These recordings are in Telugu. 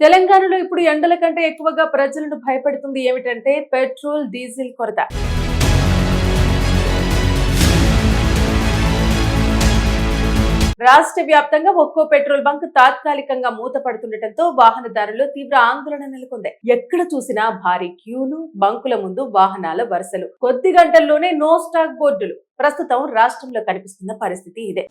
తెలంగాణలో ఇప్పుడు ఎండల కంటే ఎక్కువగా ప్రజలను భయపెడుతుంది ఏమిటంటే పెట్రోల్, డీజిల్ కొరత. రాష్ట్ర వ్యాప్తంగా ఒక్కో పెట్రోల్ బంక్ తాత్కాలికంగా మూతపడుతుండటంతో వాహనదారులు తీవ్ర ఆందోళన నెలకొంది. ఎక్కడ చూసినా భారీ క్యూలు, బంకుల ముందు వాహనాల వరుసలు, కొద్ది గంటల్లోనే నో స్టాక్ బోర్డులు. ప్రస్తుతం రాష్ట్రంలో కనిపిస్తున్న పరిస్థితి ఇదే.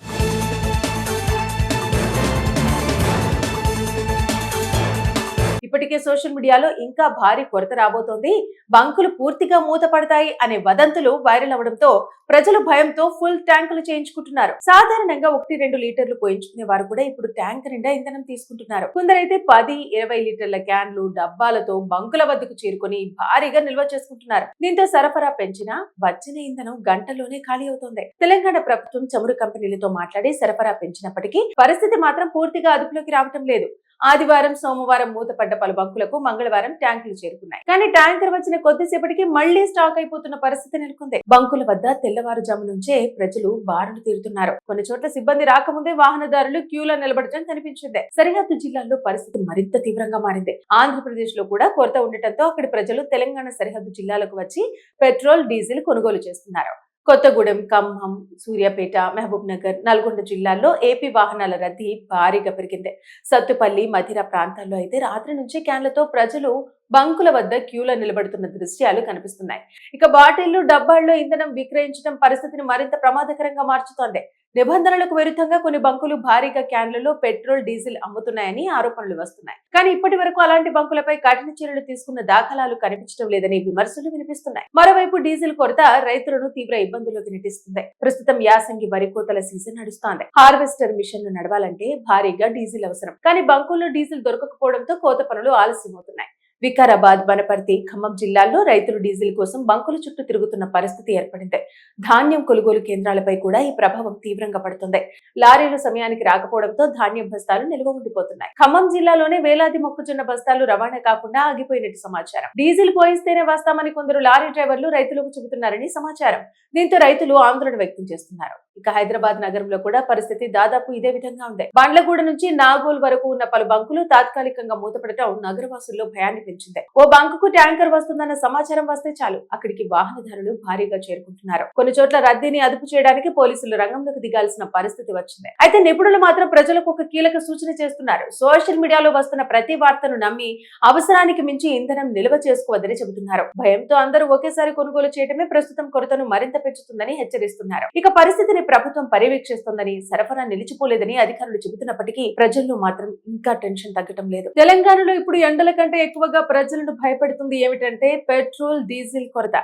ఇప్పటికే సోషల్ మీడియాలో ఇంకా భారీ కొరత రాబోతోంది, బంకులు పూర్తిగా మూతపడతాయి అనే వదంతులు వైరల్ అవడంతో ప్రజలు భయంతో ఫుల్ ట్యాంకులు చేయించుకుంటున్నారు. సాధారణంగా 1-2 లీటర్లు పోయించుకునే వారు కూడా ఇప్పుడు ట్యాంక్ నిండా ఇంధనం తీసుకుంటున్నారు. కొందరైతే 10-20 లీటర్ల క్యాన్లు, డబ్బాలతో బంకుల వద్దకు చేరుకుని భారీగా నిల్వ చేసుకుంటున్నారు. దీంతో సరఫరా పెంచినా వచ్చిన ఇంధనం గంటల్లోనే ఖాళీ అవుతోంది. తెలంగాణ ప్రభుత్వం చమురు కంపెనీలతో మాట్లాడి సరఫరా పెంచినప్పటికీ పరిస్థితి మాత్రం పూర్తిగా అదుపులోకి రావటం లేదు. ఆదివారం, సోమవారం మూతపడ్డ పలు బంకులకు మంగళవారం ట్యాంకులు చేరుకున్నాయి. కానీ ట్యాంకర్ వచ్చిన కొద్దిసేపటికి మళ్లీ స్టాక్ అయిపోతున్న పరిస్థితి నెలకొంది. బంకుల వద్ద తెల్లవారుజాము నుంచే ప్రజలు బారులు తీరుతున్నారు. కొన్ని చోట్ల సిబ్బంది రాకముందే వాహనదారులు క్యూలో నిలబడటం కనిపించింది. సరిహద్దు జిల్లాల్లో పరిస్థితి మరింత తీవ్రంగా మారింది. ఆంధ్రప్రదేశ్ లో కూడా కొరత ఉండటంతో అక్కడి ప్రజలు తెలంగాణ సరిహద్దు జిల్లాలకు వచ్చి పెట్రోల్, డీజిల్ కొనుగోలు చేస్తున్నారు. కొత్తగూడెం, ఖమ్మం, సూర్యాపేట, మహబూబ్ నగర్, నల్గొండ జిల్లాల్లో ఏపీ వాహనాల రద్దీ భారీగా పెరిగింది. సత్తుపల్లి, మధిర ప్రాంతాల్లో అయితే రాత్రి నుంచి క్యాన్లతో ప్రజలు బంకుల వద్ద క్యూలో నిలబడుతున్న దృశ్యాలు కనిపిస్తున్నాయి. ఇక బాటిళ్లు, డబ్బాల్లో ఇంధనం విక్రయించడం పరిస్థితిని మరింత ప్రమాదకరంగా మార్చుతోంది. నిబంధనలకు విరుద్ధంగా కొన్ని బంకులు భారీగా క్యాన్లలో పెట్రోల్, డీజిల్ అమ్ముతున్నాయని ఆరోపణలు వస్తున్నాయి. కానీ ఇప్పటి వరకు అలాంటి బంకులపై కఠిన చర్యలు తీసుకున్న దాఖలాలు కనిపించడం లేదని విమర్శలు వినిపిస్తున్నాయి. మరోవైపు డీజిల్ కొరత రైతులను తీవ్ర ఇబ్బందుల్లోకి నెట్టిస్తుంది. ప్రస్తుతం యాసంగి వరి కోతల సీజన్ నడుస్తోంది. హార్వెస్టర్ మిషన్లు నడవాలంటే భారీగా డీజిల్ అవసరం. కానీ బంకుల్లో డీజిల్ దొరకకపోవడంతో కోత పనులు ఆలస్యమవుతున్నాయి. వికారాబాద్, వనపర్తి, ఖమ్మం జిల్లాల్లో రైతులు డీజిల్ కోసం బంకుల చుట్టూ తిరుగుతున్న పరిస్థితి ఏర్పడింది. ధాన్యం కొనుగోలు కేంద్రాలపై కూడా ఈ ప్రభావం తీవ్రంగా పడుతుంది. లారీలు సమయానికి రాకపోవడంతో ధాన్యం బస్తాలు నిల్వ ఉండిపోతున్నాయి. ఖమ్మం జిల్లాలోనే వేలాది మొక్కజొన్న బస్తాలు రవాణా కాకుండా ఆగిపోయినట్టు సమాచారం. డీజిల్ పోయిస్తేనే వస్తామని కొందరు లారీ డ్రైవర్లు రైతులకు చెబుతున్నారని సమాచారం. దీంతో రైతులు ఆందోళన వ్యక్తం చేస్తున్నారు. ఇక హైదరాబాద్ నగరంలో కూడా పరిస్థితి దాదాపు ఇదే విధంగా ఉంది. బండ్లగూడ నుంచి నాగోల్ వరకు ఉన్న పలు బంకులు తాత్కాలికంగా మూతపడటం నగరవాసుల్లో భయాన్ని పెంచింది. ఓ బంకుకు ట్యాంకర్ వస్తుందన్న సమాచారం వస్తే చాలు అక్కడికి వాహనదారులు భారీగా చేరుకుంటున్నారు. కొన్ని చోట్ల రద్దీని అదుపు చేయడానికి పోలీసులు రంగంలోకి దిగాల్సిన పరిస్థితి వచ్చింది. అయితే నిపుణులు మాత్రం ప్రజలకు ఒక కీలక సూచన చేస్తున్నారు. సోషల్ మీడియాలో వస్తున్న ప్రతి వార్తను నమ్మి అవసరానికి మించి ఇంధనం నిల్వ చేసుకోవద్దని చెబుతున్నారు. భయంతో అందరూ ఒకేసారి కొనుగోలు చేయడమే ప్రస్తుతం కొరతను మరింత పెంచుతుందని హెచ్చరిస్తున్నారు. ఇక పరిస్థితిని ప్రభుత్వం పర్యవేక్షిస్తోందని, సరఫరా నిలిచిపోలేదని అధికారులు చెబుతున్నప్పటికీ ప్రజల్లో మాత్రం ఇంకా టెన్షన్ తగ్గటం లేదు. తెలంగాణలో ఇప్పుడు ఎండల కంటే ఎక్కువగా ప్రజలను భయపెడుతుంది ఏమిటంటే పెట్రోల్, డీజిల్ కొరత.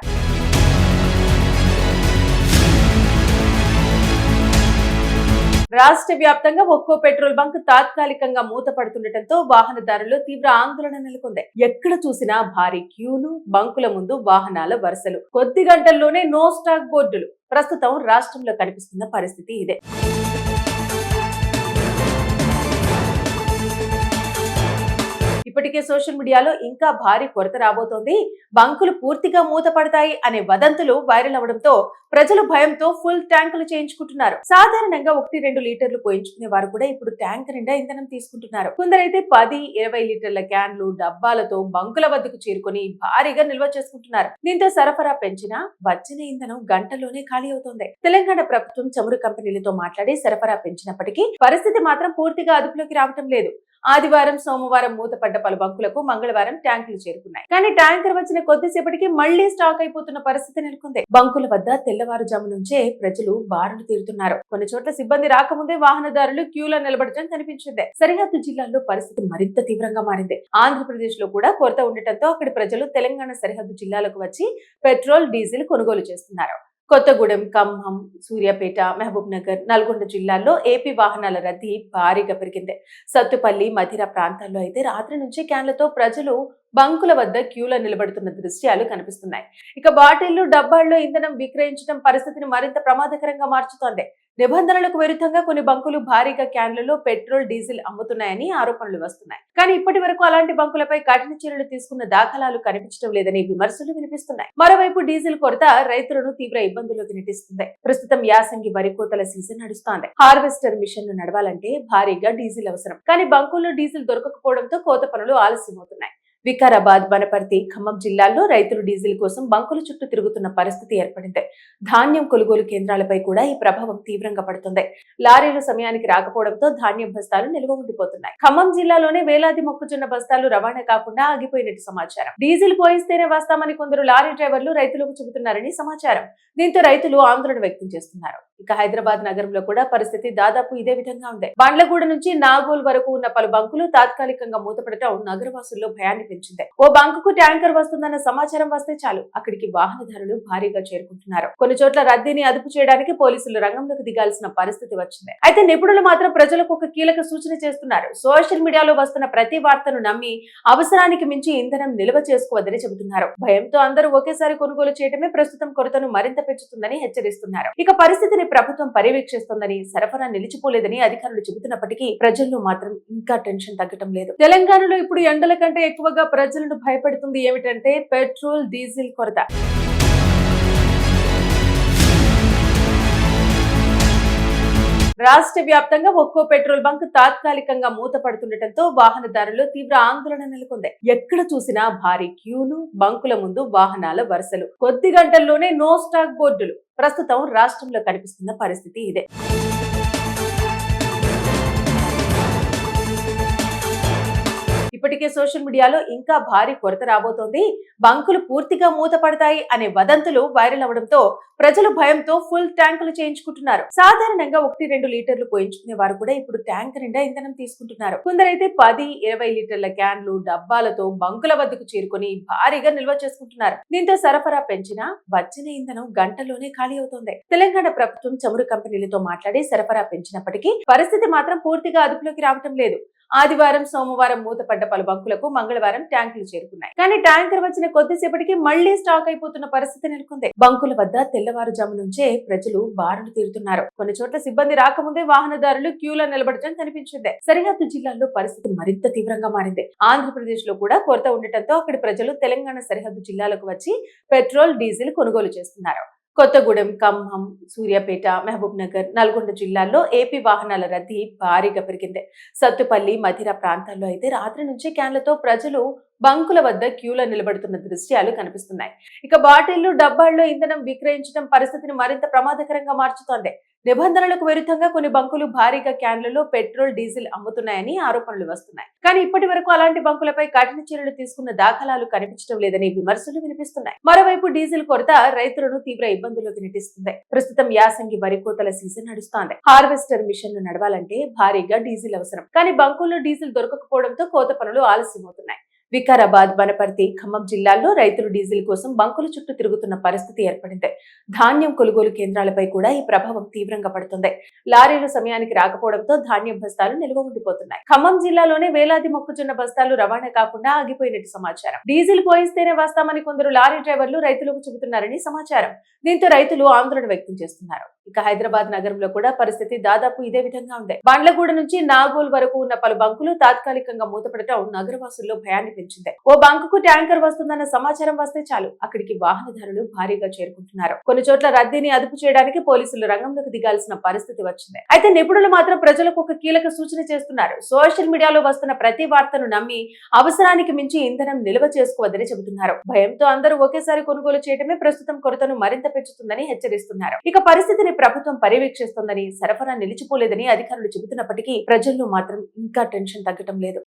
రాష్ట్ర వ్యాప్తంగా ఒక్కో పెట్రోల్ బంక్ తాత్కాలికంగా మూతపడుతుండటంతో వాహనదారులు తీవ్ర ఆందోళన నెలకొంది. ఎక్కడ చూసినా భారీ క్యూలు, బంకుల ముందు వాహనాల వరుసలు, కొద్ది గంటల్లోనే నో స్టాక్ బోర్డులు. ప్రస్తుతం రాష్ట్రంలో కనిపిస్తున్న పరిస్థితి ఇదే. ఇప్పటికే సోషల్ మీడియాలో ఇంకా భారీ కొరత రాబోతోంది, బంకులు పూర్తిగా మూతపడతాయి అనే వదంతులు వైరల్ అవడంతో ప్రజలు భయంతో ఫుల్ ట్యాంకులు చేయించుకుంటున్నారు. సాధారణంగా 1-2 లీటర్లు పోయించుకునే వారు కూడా ఇప్పుడు ట్యాంక్ నిండా ఇంధనం తీసుకుంటున్నారు. కొందరైతే 10-20 లీటర్ల క్యాన్లు, డబ్బాలతో బంకుల వద్దకు చేరుకుని భారీగా నిల్వ చేసుకుంటున్నారు. దీంతో సరఫరా పెంచినా వచ్చిన ఇంధనం గంటల్లోనే ఖాళీ అవుతోంది. తెలంగాణ ప్రభుత్వం చమురు కంపెనీలతో మాట్లాడి సరఫరా పెంచినప్పటికీ పరిస్థితి మాత్రం పూర్తిగా అదుపులోకి రావటం లేదు. ఆదివారం, సోమవారం మూతపడ్డ పలు బంకులకు మంగళవారం ట్యాంకులు చేరుకున్నాయి. కానీ ట్యాంకర్ వచ్చిన కొద్దిసేపటికి మళ్లీ స్టాక్ అయిపోతున్న పరిస్థితి నెలకొంది. బంకుల వద్ద తెల్లవారుజాము నుంచే ప్రజలు బారులు తీరుతున్నారు. కొన్ని చోట్ల సిబ్బంది రాకముందే వాహనదారులు క్యూలో నిలబడటం కనిపించింది. సరిహద్దు జిల్లాల్లో పరిస్థితి మరింత తీవ్రంగా మారింది. ఆంధ్రప్రదేశ్ లో కూడా కొరత ఉండటంతో అక్కడి ప్రజలు తెలంగాణ సరిహద్దు జిల్లాలకు వచ్చి పెట్రోల్, డీజిల్ కొనుగోలు చేస్తున్నారు. కొత్తగూడెం, ఖమ్మం, సూర్యాపేట, మహబూబ్ నగర్, నల్గొండ జిల్లాల్లో ఏపీ వాహనాల రద్దీ భారీగా పెరిగింది. సత్తుపల్లి, మధిర ప్రాంతాల్లో అయితే రాత్రి నుంచి క్యాన్లతో ప్రజలు బంకుల వద్ద క్యూలో నిలబడుతున్న దృశ్యాలు కనిపిస్తున్నాయి. ఇక బాటిళ్లు, డబ్బాల్లో ఇంధనం విక్రయించడం పరిస్థితిని మరింత ప్రమాదకరంగా మార్చుతోంది. నిబంధనలకు విరుద్ధంగా కొన్ని బంకులు భారీగా క్యాన్లలో పెట్రోల్ డీజిల్ అమ్ముతున్నాయని ఆరోపణలు వస్తున్నాయి. కానీ ఇప్పటి వరకు అలాంటి బంకులపై కఠిన చర్యలు తీసుకున్న దాఖలాలు కనిపించడం లేదని విమర్శలు వినిపిస్తున్నాయి. మరోవైపు డీజిల్ కొరత రైతులను తీవ్ర ఇబ్బందుల్లోకి నెట్టిస్తుంది. ప్రస్తుతం యాసంగి వరి కోతల సీజన్ నడుస్తోంది. హార్వెస్టర్ మిషన్లు నడవాలంటే భారీగా డీజిల్ అవసరం. కానీ బంకుల్లో డీజిల్ దొరకకపోవడంతో కోత పనులు ఆలస్యమవుతున్నాయి. వికారాబాద్, వనపర్తి, ఖమ్మం జిల్లాల్లో రైతులు డీజిల్ కోసం బంకుల చుట్టూ తిరుగుతున్న పరిస్థితి ఏర్పడింది. ధాన్యం కొనుగోలు కేంద్రాలపై కూడా ఈ ప్రభావం తీవ్రంగా పడుతుంది. లారీలు సమయానికి రాకపోవడంతో ధాన్యం బస్తాలు నిల్వ ఉండిపోతున్నాయి. ఖమ్మం జిల్లాలోనే వేలాది మొక్కజొన్న బస్తాలు రవాణా కాకుండా ఆగిపోయినట్టు సమాచారం. డీజిల్ పోయిస్తేనే వస్తామని కొందరు లారీ డ్రైవర్లు రైతులకు చెబుతున్నారని సమాచారం. దీంతో రైతులు ఆందోళన వ్యక్తం చేస్తున్నారు. ఇక హైదరాబాద్ నగరంలో కూడా పరిస్థితి దాదాపు ఇదే విధంగా ఉంది. బండ్లగూడ నుంచి నాగోల్ వరకు ఉన్న పలు బంకులు తాత్కాలికంగా మూతపడటం నగరవాసుల్లో భయాన్ని పెంచింది. ఓ బంకుకు ట్యాంకర్ వస్తుందన్న సమాచారం వస్తే చాలు అక్కడికి వాహనదారులు భారీగా చేరుకుంటున్నారు. కొన్ని చోట్ల రద్దీని అదుపు చేయడానికి పోలీసులు రంగంలోకి దిగాల్సిన పరిస్థితి వచ్చింది. అయితే నిపుణులు మాత్రం ప్రజలకు ఒక కీలక సూచన చేస్తున్నారు. సోషల్ మీడియాలో వస్తున్న ప్రతి వార్తను నమ్మి అవసరానికి మించి ఇంధనం నిల్వ చేసుకోవద్దని చెబుతున్నారు. భయంతో అందరూ ఒకేసారి కొనుగోలు చేయడమే ప్రస్తుతం కొరతను మరింత పెంచుతుందని హెచ్చరిస్తున్నారు. ఇక పరిస్థితిని ప్రభుత్వం పర్యవేక్షిస్తోందని, సరఫరా నిలిచిపోలేదని అధికారులు చెబుతున్నప్పటికీ ప్రజల్లో మాత్రం ఇంకా టెన్షన్ తగ్గటం లేదు. తెలంగాణలో ఇప్పుడు ఎండల కంటే ఎక్కువగా ప్రజలను భయపెడుతుంది ఏమిటంటే పెట్రోల్, డీజిల్ కొరత. రాష్ట్ర వ్యాప్తంగా ఒక్కో పెట్రోల్ బంక్ తాత్కాలికంగా మూతపడుతుండటంతో వాహనదారులు తీవ్ర ఆందోళన నెలకొంది. ఎక్కడ చూసినా భారీ క్యూలు, బంకుల ముందు వాహనాల వరుసలు, కొద్ది గంటల్లోనే నో స్టాక్ బోర్డులు. ప్రస్తుతం రాష్ట్రంలో కనిపిస్తున్న పరిస్థితి ఇదే. ఇప్పటికే సోషల్ మీడియాలో ఇంకా భారీ కొరత రాబోతోంది, బంకులు పూర్తిగా మూతపడతాయి అనే వదంతులు వైరల్ అవడంతో ప్రజలు భయంతో ఫుల్ ట్యాంకులు చేయించుకుంటున్నారు. సాధారణంగా 1-2 లీటర్లు పోయించుకునే వారు కూడా ఇప్పుడు ట్యాంక్ నిండా ఇంధనం తీసుకుంటున్నారు. కొందరైతే 10-20 లీటర్ల క్యాన్లు, డబ్బాలతో బంకుల వద్దకు చేరుకుని భారీగా నిల్వ చేసుకుంటున్నారు. దీంతో సరఫరా పెంచినా వచ్చిన ఇంధనం గంటలోనే ఖాళీ అవుతోంది. తెలంగాణ ప్రభుత్వం చమురు కంపెనీలతో మాట్లాడి సరఫరా పెంచినప్పటికీ పరిస్థితి మాత్రం పూర్తిగా అదుపులోకి రావటం లేదు. ఆదివారం, సోమవారం మూతపడ్డ పలు బంకులకు మంగళవారం ట్యాంకులు చేరుకున్నాయి. కానీ ట్యాంకర్ వచ్చిన కొద్దిసేపటికి మళ్లీ స్టాక్ అయిపోతున్న పరిస్థితి నెలకొంది. బంకుల వద్ద తెల్లవారుజాము నుంచే ప్రజలు బారులు తీరుతున్నారు. కొన్ని చోట్ల సిబ్బంది రాకముందే వాహనదారులు క్యూలో నిలబడటం కనిపించింది. సరిహద్దు జిల్లాల్లో పరిస్థితి మరింత తీవ్రంగా మారింది. ఆంధ్రప్రదేశ్ లో కూడా కొరత ఉండటంతో అక్కడి ప్రజలు తెలంగాణ సరిహద్దు జిల్లాలకు వచ్చి పెట్రోల్, డీజిల్ కొనుగోలు చేస్తున్నారు. కొత్తగూడెం, ఖమ్మం, సూర్యాపేట, మహబూబ్ నగర్, నల్గొండ జిల్లాల్లో ఏపీ వాహనాల రద్దీ భారీగా పెరిగింది. సత్తుపల్లి, మధిర ప్రాంతాల్లో అయితే రాత్రి నుంచి క్యాన్లతో ప్రజలు బంకుల వద్ద క్యూలో నిలబడుతున్న దృశ్యాలు కనిపిస్తున్నాయి. ఇక బాటిళ్లు, డబ్బాల్లో ఇంధనం విక్రయించడం పరిస్థితిని మరింత ప్రమాదకరంగా మార్చుతోంది. నిబంధనలకు విరుద్ధంగా కొన్ని బంకులు భారీగా క్యాన్లలో పెట్రోల్, డీజిల్ అమ్ముతున్నాయని ఆరోపణలు వస్తున్నాయి. కానీ ఇప్పటి వరకు అలాంటి బంకులపై కఠిన చర్యలు తీసుకున్న దాఖలాలు కనిపించడం లేదని విమర్శలు వినిపిస్తున్నాయి. మరోవైపు డీజిల్ కొరత రైతులను తీవ్ర ఇబ్బందుల్లోకి నెట్టిస్తుంది. ప్రస్తుతం యాసంగి వరి కోతల సీజన్ నడుస్తోంది. హార్వెస్టర్ మిషన్లు నడవాలంటే భారీగా డీజిల్ అవసరం. కానీ బంకుల్లో డీజిల్ దొరకకపోవడంతో కోత పనులు ఆలస్యమవుతున్నాయి. వికారాబాద్, వనపర్తి, ఖమ్మం జిల్లాల్లో రైతులు డీజిల్ కోసం బంకుల చుట్టూ తిరుగుతున్న పరిస్థితి ఏర్పడింది. ధాన్యం కొనుగోలు కేంద్రాలపై కూడా ఈ ప్రభావం తీవ్రంగా పడుతుంది. లారీలు సమయానికి రాకపోవడంతో ధాన్యం బస్తాలు నిల్వ ఉండిపోతున్నాయి. ఖమ్మం జిల్లాలోనే వేలాది మొక్కజొన్న బస్తాలు రవాణా కాకుండా ఆగిపోయినట్టు సమాచారం. డీజిల్ పోయిస్తేనే వస్తామని కొందరు లారీ డ్రైవర్లు రైతులకు చెబుతున్నారని సమాచారం. దీంతో రైతులు ఆందోళన వ్యక్తం చేస్తున్నారు. ఇక హైదరాబాద్ నగరంలో కూడా పరిస్థితి దాదాపు ఇదే విధంగా ఉంది. బండ్లగూడ నుంచి నాగోల్ వరకు ఉన్న పలు బంకులు తాత్కాలికంగా మూతపడటం నగరవాసుల్లో భయాన్ని పెంచింది. ఓ బంకుకు ట్యాంకర్ వస్తుందన్న సమాచారం వస్తే చాలు అక్కడికి వాహనదారులు భారీగా చేరుకుంటున్నారు. కొన్ని చోట్ల రద్దీని అదుపు చేయడానికి పోలీసులు రంగంలోకి దిగాల్సిన పరిస్థితి వచ్చింది. అయితే నిపుణులు మాత్రం ప్రజలకు ఒక కీలక సూచన చేస్తున్నారు. సోషల్ మీడియాలో వస్తున్న ప్రతి వార్తను నమ్మి అవసరానికి మించి ఇంధనం నిల్వ చేసుకోవద్దని చెబుతున్నారు. భయంతో అందరూ ఒకేసారి కొనుగోలు చేయడమే ప్రస్తుతం కొరతను మరింత పెంచుతుందని హెచ్చరిస్తున్నారు. ఇక పరిస్థితిని ప్రభుత్వం పర్యవేక్షిస్తోందని, సరఫరా నిలిచిపోలేదని అధికారులు చెబుతున్నప్పటికీ ప్రజల్లో మాత్రం ఇంకా టెన్షన్ తగ్గటం లేదు.